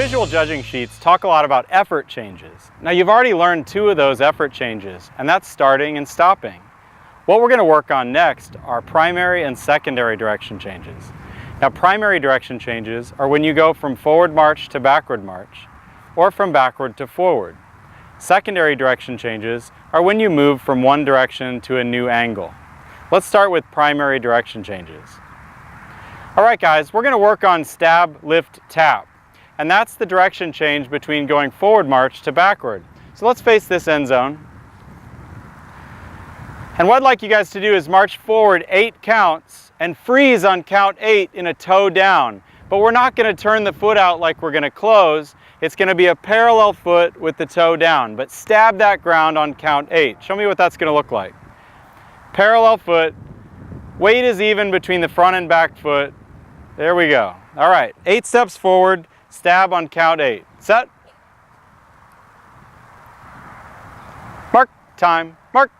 visual judging sheets talk a lot about effort changes. Now you've already learned 2 of those effort changes, and that's starting and stopping. What we're going to work on next are primary and secondary direction changes. Now primary direction changes are when you go from forward march to backward march, or from backward to forward. Secondary direction changes are when you move from one direction to a new angle. Let's start with primary direction changes. Alright guys, we're going to work on stab, lift, tap. And that's the direction change between going forward march to backward. So let's face this end zone. And what I'd like you guys to do is march forward 8 counts and freeze on count 8 in a toe down. But we're not going to turn the foot out like we're going to close. It's going to be a parallel foot with the toe down. But stab that ground on count 8. Show me what that's going to look like. Parallel foot. Weight is even between the front and back foot. There we go. All right, 8 steps forward. Stab on count 8. Set. Mark. Time. Mark.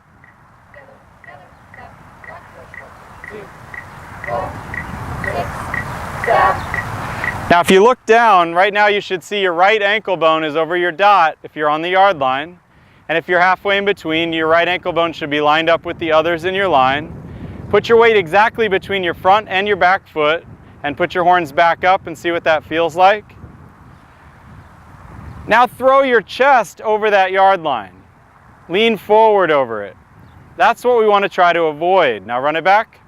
Now if you look down, right now you should see your right ankle bone is over your dot if you're on the yard line. And if you're halfway in between, your right ankle bone should be lined up with the others in your line. Put your weight exactly between your front and your back foot and put your horns back up and see what that feels like. Now throw your chest over that yard line. Lean forward over it. That's what we want to try to avoid. Now run it back.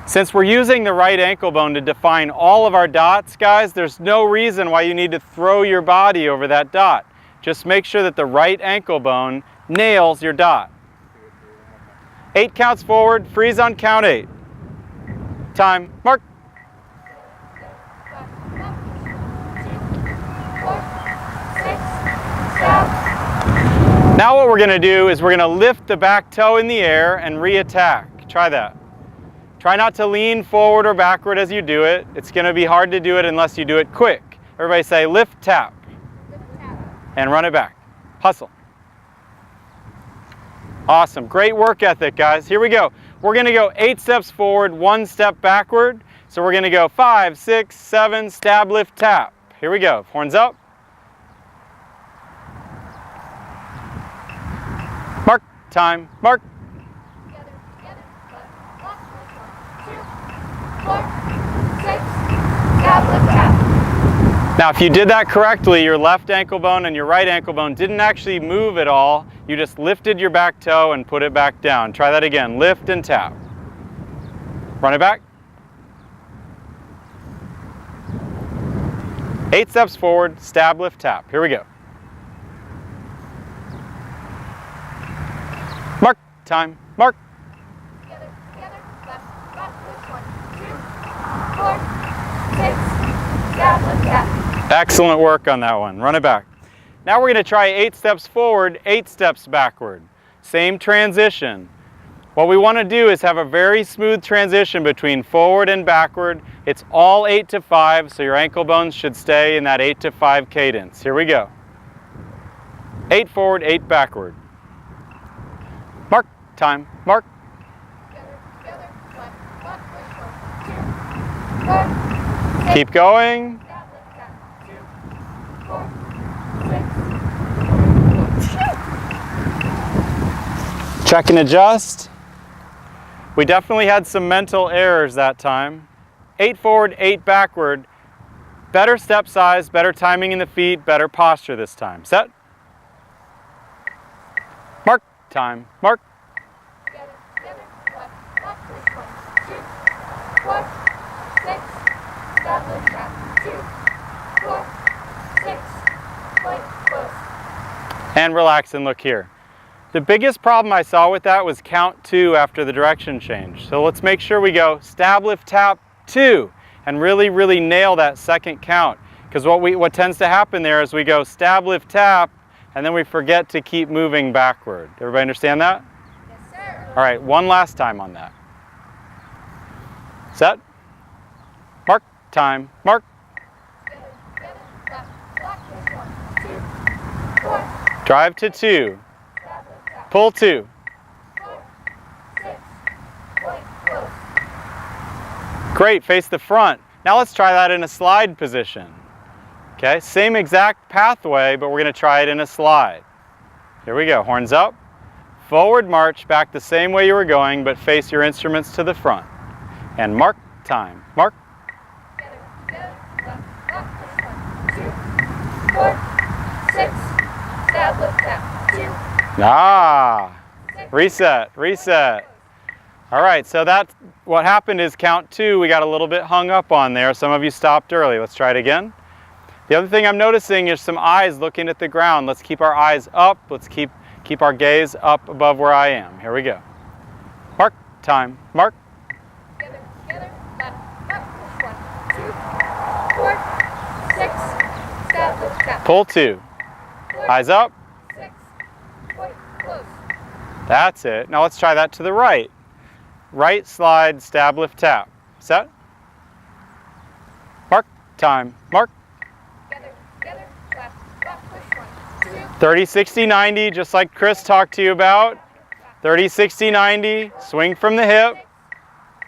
Since we're using the right ankle bone to define all of our dots, guys, there's no reason why you need to throw your body over that dot. Just make sure that the right ankle bone nails your dot. 8 counts forward, freeze on count 8. Time, mark. Now what we're going to do is we're going to lift the back toe in the air and re-attack. Try that. Try not to lean forward or backward as you do it. It's going to be hard to do it unless you do it quick. Everybody say lift, tap. Lift, tap. And run it back. Hustle. Awesome. Great work ethic, guys. Here we go. We're going to go 8 steps forward, 1 step backward. So we're going to go 5, 6, 7, stab, lift, tap. Here we go. Horns up. Mark. Time. Mark. Now if you did that correctly, your left ankle bone and your right ankle bone didn't actually move at all. You just lifted your back toe and put it back down. Try that again. Lift and tap. Run it back. 8 steps forward, stab, lift, tap. Here we go. Mark. Time. Mark. Excellent work on that one. Run it back. Now we're going to try 8 steps forward, 8 steps backward. Same transition. What we want to do is have a very smooth transition between forward and backward. It's all 8 to 5, so your ankle bones should stay in that 8 to 5 cadence. Here we go. 8 forward, 8 backward. Mark. Time. Mark. Keep going. Check and adjust. We definitely had some mental errors that time. 8 forward, 8 backward. Better step size, better timing in the feet, better posture this time. Set. Mark. Time. Mark. And relax and look here. The biggest problem I saw with that was count 2 after the direction change. So let's make sure we go stab, lift, tap, 2 and really nail that second count. Because what tends to happen there is we go stab, lift, tap and then we forget to keep moving backward. Everybody understand that? Yes, sir. All right, one last time on that. Set. Mark. Time. Mark. Drive to 2. Pull 2. Great, face the front. Now let's try that in a slide position. Okay, same exact pathway, but we're going to try it in a slide. Here we go, horns up. Forward march back the same way you were going, but face your instruments to the front. And mark time. Mark. 6, stab, lift, tap, 2. Ah, reset, reset. All right, so that's what happened is count 2, we got a little bit hung up on there. Some of you stopped early. Let's try it again. The other thing I'm noticing is some eyes looking at the ground. Let's keep our eyes up. Let's keep our gaze up above where I am. Here we go. Mark time. Mark. Together, left, push 1, 2, 4, 6, stab, lift, tap. Pull 2. Eyes up. 6, point, close. That's it. Now let's try that to the right. Right slide, stab, lift, tap. Set. Mark time. Mark. Together, left, push 1, 2. 30, 60, 90, just like Chris talked to you about. 30, 60, 90. Swing from the hip.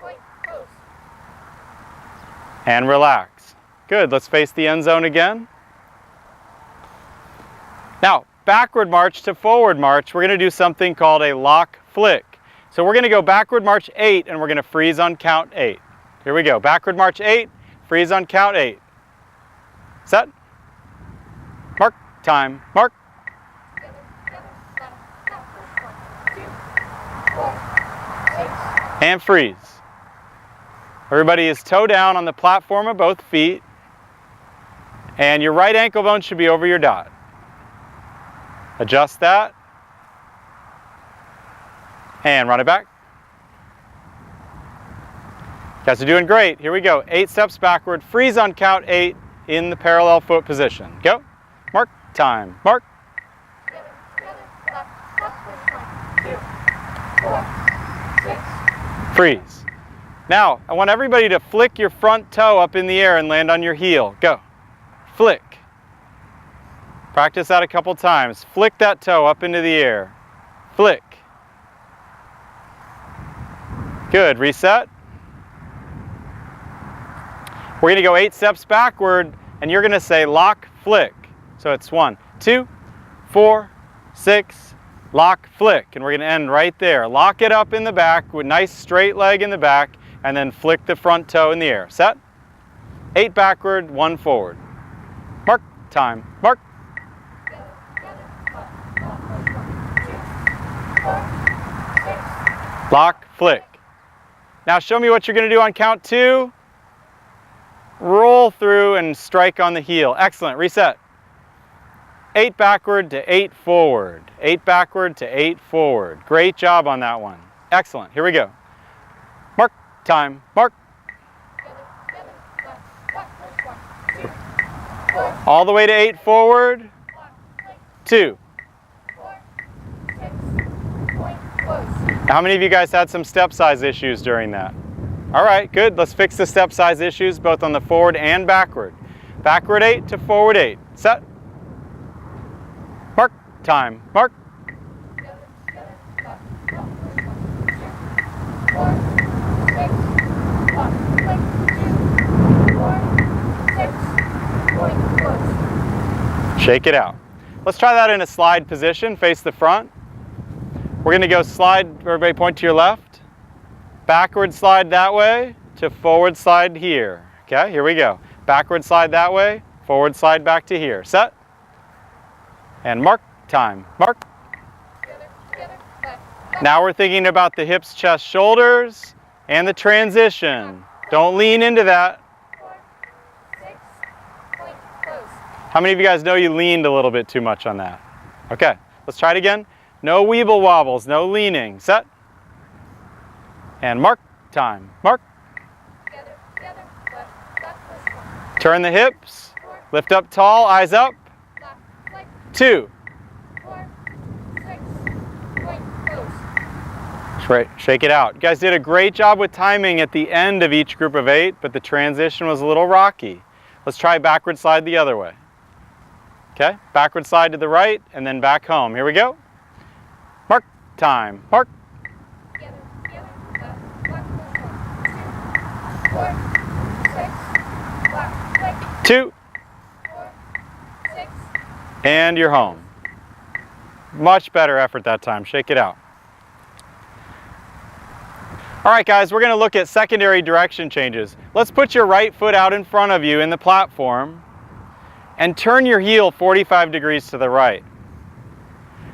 Point, close. And relax. Good. Let's face the end zone again. Now, backward march to forward march, we're going to do something called a lock flick. So we're going to go backward march 8, and we're going to freeze on count 8. Here we go. Backward march 8, freeze on count 8. Set. Mark time. Mark. Together, left, push 1, 2, 4, 6. And freeze. Everybody is toe down on the platform of both feet, and your right ankle bone should be over your dot. Adjust that. And run it back. You guys are doing great. Here we go. 8 steps backward. Freeze on count 8 in the parallel foot position. Go. Mark time. Mark. Together, left, push 1, 2, 4, 6. Freeze. Now, I want everybody to flick your front toe up in the air and land on your heel. Go. Flick. Practice that a couple times. Flick that toe up into the air. Flick. Good. Reset. We're going to go 8 steps backward, and you're going to say lock, flick. So it's 1, 2, 4, 6, lock, flick. And we're going to end right there. Lock it up in the back with nice straight leg in the back, and then flick the front toe in the air. Set. 8 backward, 1 forward. Mark time. Mark. Lock, flick. Now show me what you're going to do on count 2. Roll through and strike on the heel. Excellent. Reset. 8 backward to 8 forward. 8 backward to 8 forward. Great job on that one. Excellent. Here we go. Mark time. Mark. All the way to 8 forward. 2. How many of you guys had some step size issues during that? All right, good. Let's fix the step size issues both on the forward and backward. Backward 8 to forward 8. Set. Mark time. Mark. Shake it out. Let's try that in a slide position. Face the front. We're going to go slide, everybody point to your left. Backward slide that way to forward slide here. Okay, here we go. Backward slide that way, forward slide back to here. Set. And mark time. Mark. Now we're thinking about the hips, chest, shoulders, and the transition. Don't lean into that. How many of you guys know you leaned a little bit too much on that? Okay, let's try it again. No weeble wobbles, no leaning. Set. And mark time. Mark. Turn the hips. Lift up tall, eyes up. 2. Shake it out. You guys did a great job with timing at the end of each group of 8, but the transition was a little rocky. Let's try backward slide the other way. Okay, backward slide to the right and then back home. Here we go. Mark time. Mark. 2, 4, 6. and you're home. Much better effort that time. Shake it out. All right, guys, we're going to look at secondary direction changes. Let's put your right foot out in front of you in the platform and turn your heel 45 degrees to the right.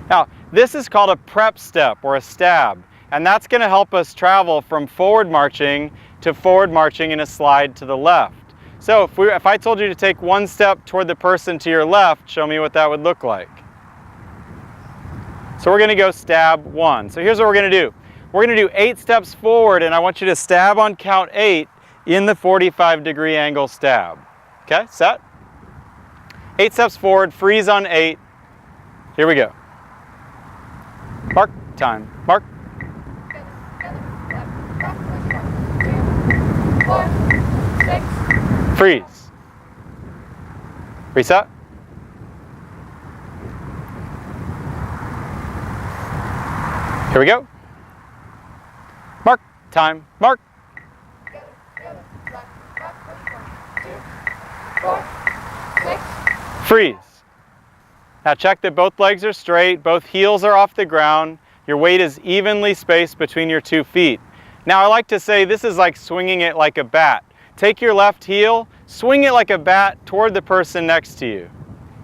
Now, this is called a prep step or a stab, and that's going to help us travel from forward marching to forward marching in a slide to the left. So if I told you to take one step toward the person to your left, show me what that would look like. So we're going to go stab 1. So here's what we're going to do. We're going to do 8 steps forward, and I want you to stab on count 8 in the 45-degree angle stab. Okay, set? 8 steps forward, freeze on 8. Here we go. Mark, time, mark. 2, 4, 6. Freeze. Reset. Here we go. Mark, time, mark. 2, 4, 6. Freeze. Now check that both legs are straight, both heels are off the ground, your weight is evenly spaced between your 2 feet. Now I like to say this is like swinging it like a bat. Take your left heel, swing it like a bat toward the person next to you.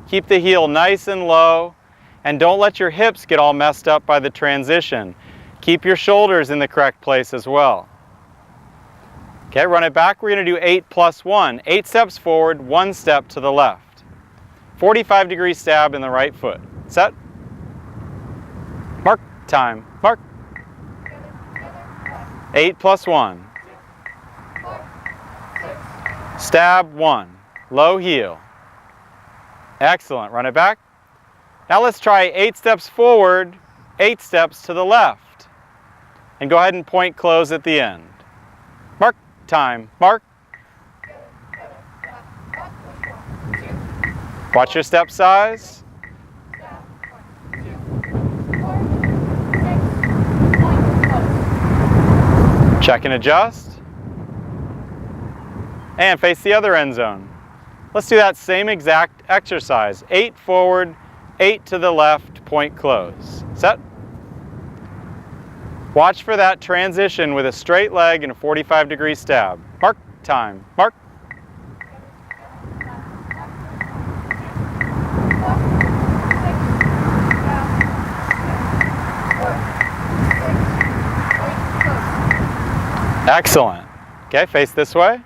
Keep the heel nice and low, and don't let your hips get all messed up by the transition. Keep your shoulders in the correct place as well. Okay, run it back. We're going to do 8 plus 1. 8 steps forward, 1 step to the left. 45-degree stab in the right foot. Set. Mark, time, mark. 8 plus 1. 4, 6. Stab 1. Low heel. Excellent. Run it back. Now let's try 8 steps forward, 8 steps to the left. And go ahead and point close at the end. Mark, time, mark. Watch your step size. Check and adjust. And face the other end zone. Let's do that same exact exercise. 8 forward, 8 to the left, point close. Set. Watch for that transition with a straight leg and a 45-degree stab. Mark, time, mark. 4, 6, Excellent. Okay, face this way.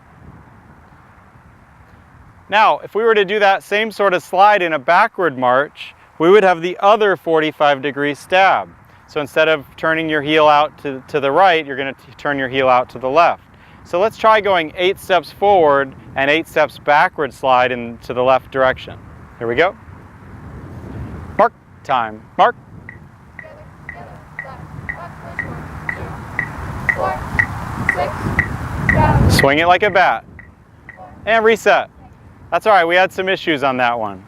Now, if we were to do that same sort of slide in a backward march, we would have the other 45-degree stab. So instead of turning your heel out to the right, you're going to turn your heel out to the left. So let's try going 8 steps forward and 8 steps backward slide into the left direction. Here we go. Mark, time, mark. 4, 6, down. Swing it like a bat. And reset. That's all right, we had some issues on that one.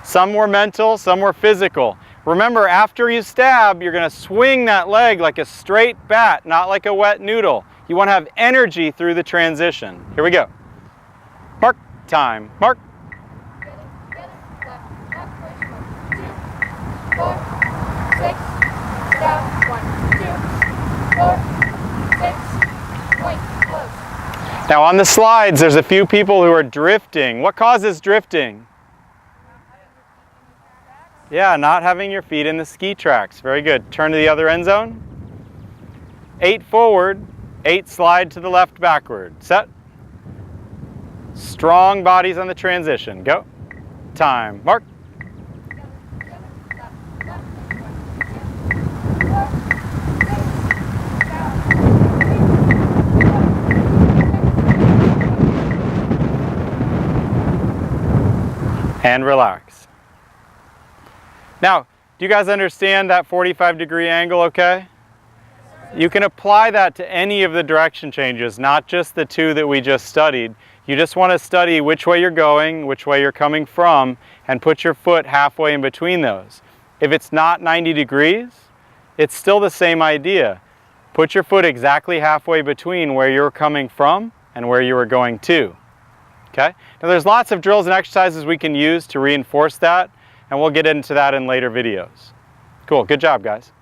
Some were mental, some were physical. Remember, after you stab, you're going to swing that leg like a straight bat, not like a wet noodle. You want to have energy through the transition. Here we go. Mark, time, mark. 2, 4, 6, down. 1, 2, 4, 6, point close. Now on the slides, there's a few people who are drifting. What causes drifting? Yeah, not having your feet in the ski tracks. Very good. Turn to the other end zone. 8 forward, 8 slide to the left backward. Set. Strong bodies on the transition. Go. Time. Mark. 4, 6, And relax. Now, do you guys understand that 45-degree angle okay? You can apply that to any of the direction changes, not just the 2 that we just studied. You just want to study which way you're going, which way you're coming from, and put your foot halfway in between those. If it's not 90 degrees, it's still the same idea. Put your foot exactly halfway between where you're coming from and where you were going to. Okay? Now there's lots of drills and exercises we can use to reinforce that, and we'll get into that in later videos. Cool, good job guys.